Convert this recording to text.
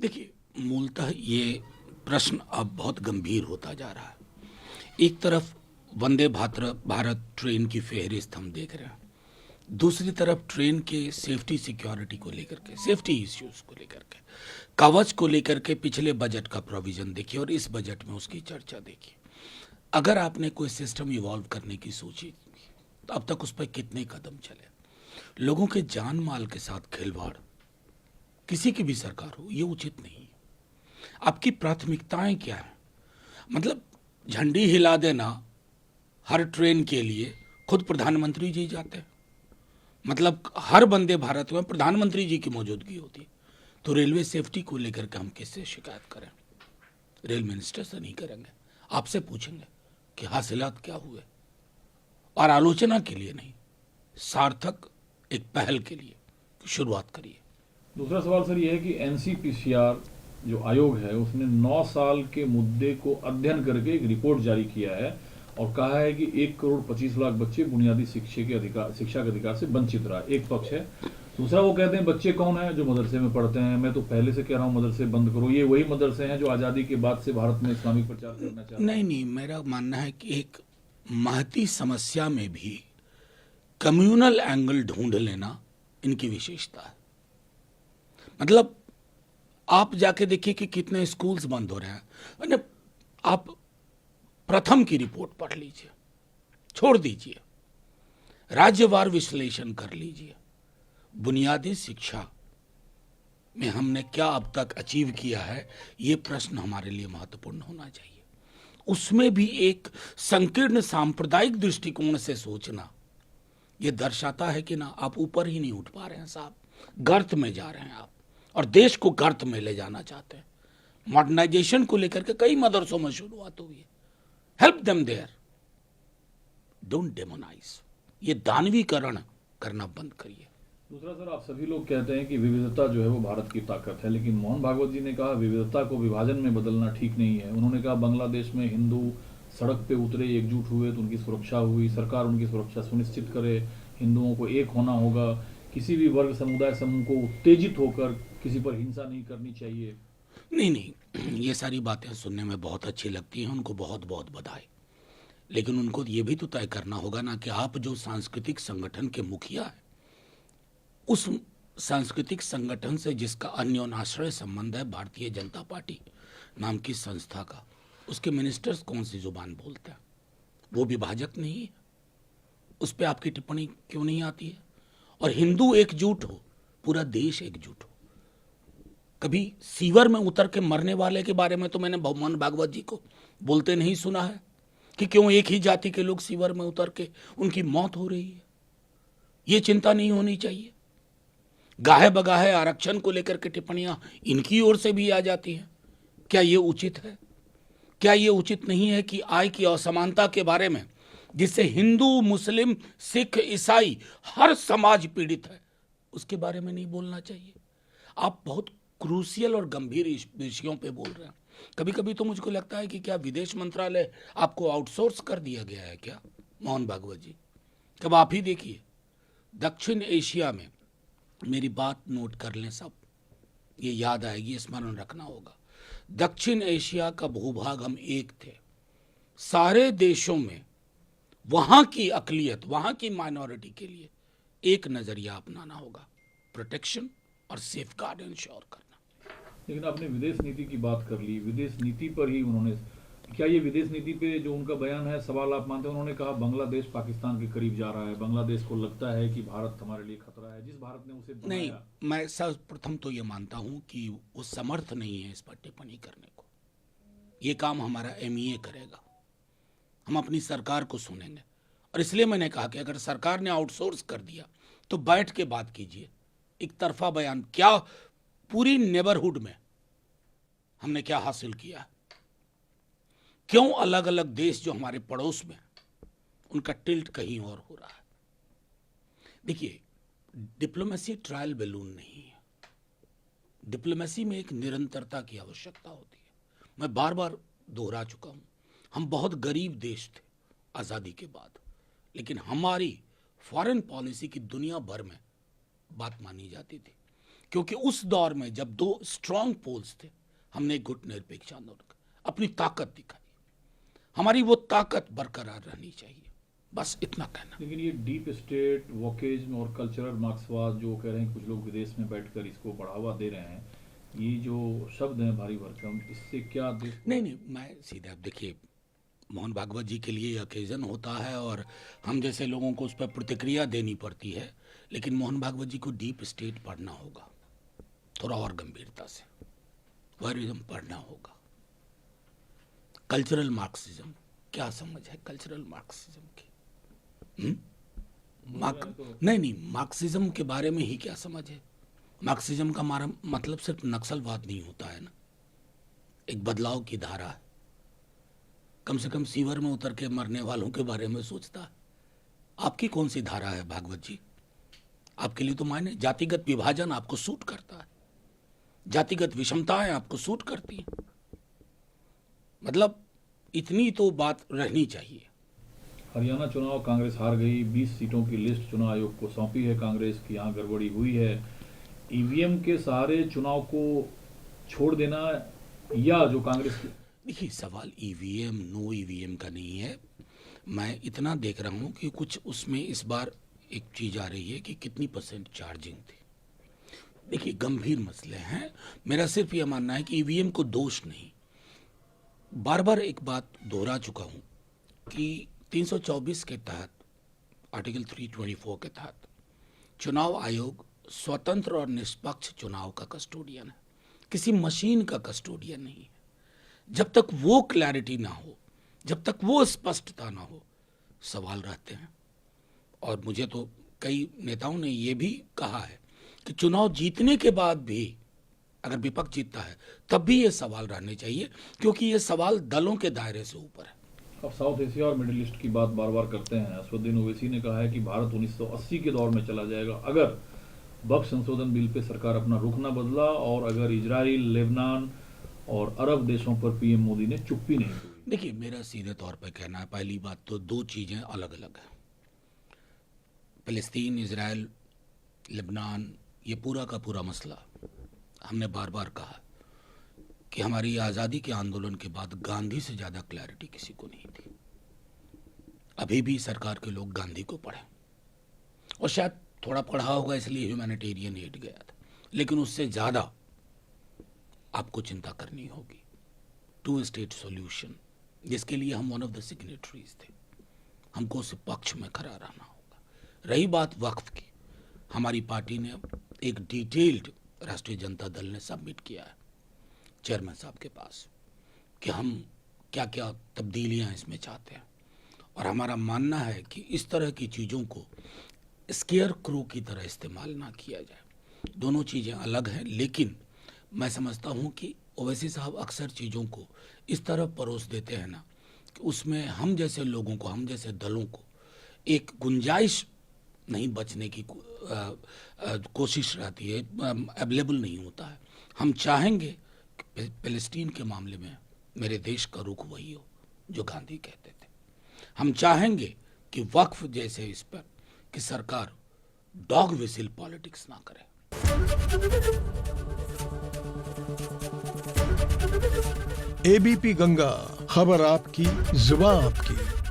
देखिए, मूलतः ये प्रश्न अब बहुत गंभीर होता जा रहा है। एक तरफ वंदे भारत ट्रेन की फेहरिस्त हम देख रहे हैं, दूसरी तरफ ट्रेन के सेफ्टी सिक्योरिटी को लेकर के, सेफ्टी इश्यूज को लेकर के, कवच को लेकर के पिछले बजट का प्रोविजन देखिए और इस बजट में उसकी चर्चा देखिए। अगर आपने कोई सिस्टम इवॉल्व करने की सोची तो अब तक उस पर कितने कदम चले। लोगों के जान माल के साथ खिलवाड़ किसी की भी सरकार हो, ये उचित नहीं है। आपकी प्राथमिकताएं क्या है? मतलब झंडी हिला देना हर ट्रेन के लिए, खुद प्रधानमंत्री जी जाते हैं, मतलब हर वंदे भारत में प्रधानमंत्री जी की मौजूदगी होती है, तो रेलवे सेफ्टी को लेकर के हम किससे शिकायत करें? रेल मिनिस्टर से नहीं करेंगे, आपसे पूछेंगे कि हासिलात क्या हुए, और आलोचना के लिए नहीं, सार्थक एक पहल के लिए शुरुआत करिए। दूसरा सवाल सर ये है कि एनसीपीसीआर जो आयोग है उसने 9 साल के मुद्दे को अध्ययन करके एक रिपोर्ट जारी किया है और कहा है कि 1,25,00,000 बच्चे बुनियादी शिक्षा के अधिकार से वंचित रहा। एक पक्ष है। दूसरा वो कहते हैं बच्चे कौन है? जो मदरसे में पढ़ते हैं। मैं तो पहले से कह रहा हूँ मदरसे बंद करो। ये वही मदरसे हैं जो आज़ादी के बाद से भारत में इस्लामिक प्रचार करना चाहते हैं। नहीं, मेरा मानना है कि एक महती समस्या में भी कम्युनल एंगल ढूंढ लेना इनकी विशेषता है। मतलब आप जाके देखिए कि कितने स्कूल्स बंद हो रहे हैं। आप प्रथम की रिपोर्ट पढ़ लीजिए, छोड़ दीजिए, राज्यवार विश्लेषण कर लीजिए। बुनियादी शिक्षा में हमने क्या अब तक अचीव किया है, ये प्रश्न हमारे लिए महत्वपूर्ण होना चाहिए। उसमें भी एक संकीर्ण सांप्रदायिक दृष्टिकोण से सोचना ये दर्शाता है कि ना आप ऊपर ही नहीं उठ पा रहे हैं साहब, गर्त में जा रहे हैं आप, और देश को गर्त में ले जाना चाहते हैं। मॉडर्नाइजेशन को लेकर के कई मदरसों में शुरुआत हुई है। Help them there, don't demonize. ये दानवीकरण करना बंद करिए। दूसरा सर, आप सभी लोग कहते हैं कि विविधता जो है वो भारत की ताकत है, लेकिन मोहन भागवत जी ने कहा विविधता को विभाजन में बदलना ठीक नहीं है। उन्होंने कहा बांग्लादेश में हिंदू सड़क पे उतरे, एकजुट हुए तो उनकी सुरक्षा हुई। सरकार उनकी सुरक्षा सुनिश्चित करे। हिंदुओं को एक होना होगा। किसी भी वर्ग समुदाय समूह को उत्तेजित होकर किसी पर हिंसा नहीं करनी चाहिए। नहीं, ये सारी बातें सुनने में बहुत अच्छी लगती हैं, उनको बहुत बहुत बधाई। लेकिन उनको ये भी तो तय करना होगा ना कि आप जो सांस्कृतिक संगठन के मुखिया हैं, उस सांस्कृतिक संगठन से जिसका अन्योन्याश्रय संबंध है भारतीय जनता पार्टी नाम की संस्था का, उसके मिनिस्टर्स कौन सी जुबान बोलते हैं? वो विभाजक नहीं है? उस पर आपकी टिप्पणी क्यों नहीं आती है? और हिंदू एकजुट हो, पूरा देश एकजुट हो। कभी सीवर में उतर के मरने वाले के बारे में तो मैंने मोहन भागवत जी को बोलते नहीं सुना है कि क्यों एक ही जाति के लोग सीवर में उतर के उनकी मौत हो रही है। ये चिंता नहीं होनी चाहिए। गाहे बगाहे आरक्षण को लेकर के टिप्पणियां इनकी ओर से भी आ जाती हैं। क्या ये उचित है? क्या ये उचित नहीं है कि आय की असमानता के बारे में, जिससे हिंदू, मुस्लिम, सिख, ईसाई हर समाज पीड़ित है, उसके बारे में नहीं बोलना चाहिए? आप बहुत क्रूशियल और गंभीर विषयों पे बोल रहे हैं। कभी कभी तो मुझको लगता है कि क्या विदेश मंत्रालय आपको आउटसोर्स कर दिया गया है क्या, मोहन भागवत जी? कब आप ही देखिए, दक्षिण एशिया में, मेरी बात नोट कर लें सब, ये याद आएगी, स्मरण रखना होगा। दक्षिण एशिया का भूभाग हम एक थे। सारे देशों में वहां की अकलियत, वहां की माइनॉरिटी के लिए एक नजरिया अपनाना होगा, प्रोटेक्शन और सेफ गार्ड इंश्योर करना। लेकिन आपने विदेश नीति की बात कर ली, विदेश नीति पर ही उन्होंने, क्या ये विदेश नीति पे जो उनका बयान है सवाल आप मानते हैं? उन्होंने कहा बांग्लादेश पाकिस्तान के करीब जा रहा है, बांग्लादेश को लगता है कि भारत हमारे लिए खतरा है, जिस भारत ने उसे बनाया। नहीं, मैं सर्वप्रथम तो ये मानता हूं कि वो समर्थ नहीं है इस पर टिप्पणी करने को। ये काम हमारा एमईए करेगा, हम अपनी सरकार को सुनेंगे। और इसलिए मैंने कहा कि अगर सरकार ने आउटसोर्स कर दिया तो बैठ के बात कीजिए। एक तरफा बयान क्या, पूरी नेबरहुड में हमने क्या हासिल किया? क्यों अलग अलग देश जो हमारे पड़ोस में, उनका टिल्ट कहीं और हो रहा है? देखिए, डिप्लोमेसी ट्रायल बैलून नहीं है। डिप्लोमेसी में एक निरंतरता की आवश्यकता होती है। मैं बार बार दोहरा चुका हूं, हम बहुत गरीब देश थे आज़ादी के बाद, लेकिन हमारी फॉरेन पॉलिसी की दुनिया भर में बात मानी जाती थी क्योंकि उस दौर में जब दो स्ट्रांग पोल्स थे, हमने एक गुट निरपेक्ष आंदोलन अपनी ताकत दिखाई। हमारी वो ताकत बरकरार रहनी चाहिए, बस इतना कहना। लेकिन ये डीप स्टेट, वोकेज्म और कल्चरल मार्क्सवाद जो कह रहे हैं कुछ लोग विदेश में बैठकर इसको बढ़ावा दे रहे हैं, ये जो शब्द हैं भारी भरकम, इससे क्या देश नहीं, मैं सीधे, आप देखिए, मोहन भागवत जी के लिए ओकेजन होता है और हम जैसे लोगों को उस पर प्रतिक्रिया देनी पड़ती है, लेकिन मोहन भागवत जी को डीप स्टेट पढ़ना होगा, थोड़ा और गंभीरता से वरिज्म पढ़ना होगा। कल्चरल मार्क्सिज्म, क्या समझ है कल्चरल मार्क्सिज्म की? नहीं, मार्क्सिज्म के बारे में ही क्या समझ है? मार्क्सिज्म का हमारा मतलब सिर्फ नक्सलवाद नहीं होता है ना, एक बदलाव की धारा है। कम से कम सीवर में उतर के मरने वालों के बारे में सोचता है। आपकी कौन सी धारा है भागवत जी? आपके लिए तो मायने जातिगत विभाजन आपको सूट करता है, जातिगत विषमताएं आपको सूट करती हैं। मतलब इतनी तो बात रहनी चाहिए। हरियाणा चुनाव कांग्रेस हार गई, 20 सीटों की लिस्ट चुनाव आयोग को सौंपी है कांग्रेस की, यहाँ गड़बड़ी हुई है। ईवीएम के सहारे चुनाव को छोड़ देना या जो कांग्रेस की, देखिए, सवाल ईवीएम नो ईवीएम का नहीं है। मैं इतना देख रहा हूं कि कुछ उसमें इस बार एक चीज आ रही है कि कितनी % चार्जिंग थी। देखिए, गंभीर मसले हैं। मेरा सिर्फ यह मानना है कि ईवीएम को दोष नहीं, बार बार एक बात दोहरा चुका हूं कि 324 के तहत, आर्टिकल 324 के तहत चुनाव आयोग स्वतंत्र और निष्पक्ष चुनाव का कस्टोडियन है, किसी मशीन का कस्टोडियन नहीं है। जब तक वो क्लैरिटी ना हो, जब तक वो स्पष्टता ना हो, सवाल रहते हैं। और मुझे तो कई नेताओं ने ये भी कहा है कि चुनाव जीतने के बाद भी अगर विपक्ष जीतता है तब भी ये सवाल रहने चाहिए, क्योंकि ये सवाल दलों के दायरे से ऊपर है। अब साउथ एशिया और मिडिल ईस्ट की बात बार बार करते हैं। असदुद्दीन ओवैसी ने कहा है कि भारत 1980 के दौर में चला जाएगा अगर वक्फ संशोधन बिल पे सरकार अपना रुख न बदला और अगर इजराइल, लेबनान और अरब देशों पर पीएम मोदी ने चुप्पी नहीं की। देखिए, मेरा सीधे तौर पर कहना है, पहली बात तो दो चीजें अलग अलग हैं। फिलिस्तीन, इजराइल, लेबनान, ये पूरा का पूरा मसला, हमने बार बार कहा कि हमारी आज़ादी के आंदोलन के बाद गांधी से ज़्यादा क्लैरिटी किसी को नहीं थी। अभी भी सरकार के लोग गांधी को पढ़ें, और शायद थोड़ा पढ़ा होगा इसलिए ह्यूमैनिटेरियन एड गया था, लेकिन उससे ज़्यादा आपको चिंता करनी होगी 2 स्टेट सॉल्यूशन, जिसके लिए हम वन ऑफ द सिग्नेटरीज थे। हमको उस पक्ष में खड़ा रहना होगा। रही बात वक्फ की, हमारी पार्टी ने एक डिटेल्ड राष्ट्रीय जनता दल ने सबमिट किया है चेयरमैन साहब के पास कि हम क्या क्या तब्दीलियां इसमें चाहते हैं, और हमारा मानना है कि इस तरह की चीज़ों को स्केयर क्रू की तरह इस्तेमाल ना किया जाए। दोनों चीज़ें अलग हैं, लेकिन मैं समझता हूं कि ओवैसी साहब अक्सर चीज़ों को इस तरह परोस देते हैं ना कि उसमें हम जैसे लोगों को, हम जैसे दलों को एक गुंजाइश नहीं बचने की कोशिश रहती है, अवेलेबल नहीं होता है। हम चाहेंगे कि फिलिस्तीन के मामले में मेरे देश का रुख वही हो जो गांधी कहते थे। हम चाहेंगे कि वक्फ जैसे इस पर कि सरकार डॉग विसिल पॉलिटिक्स ना करे। एबीपी गंगा, खबर आपकी, जुबान आपकी।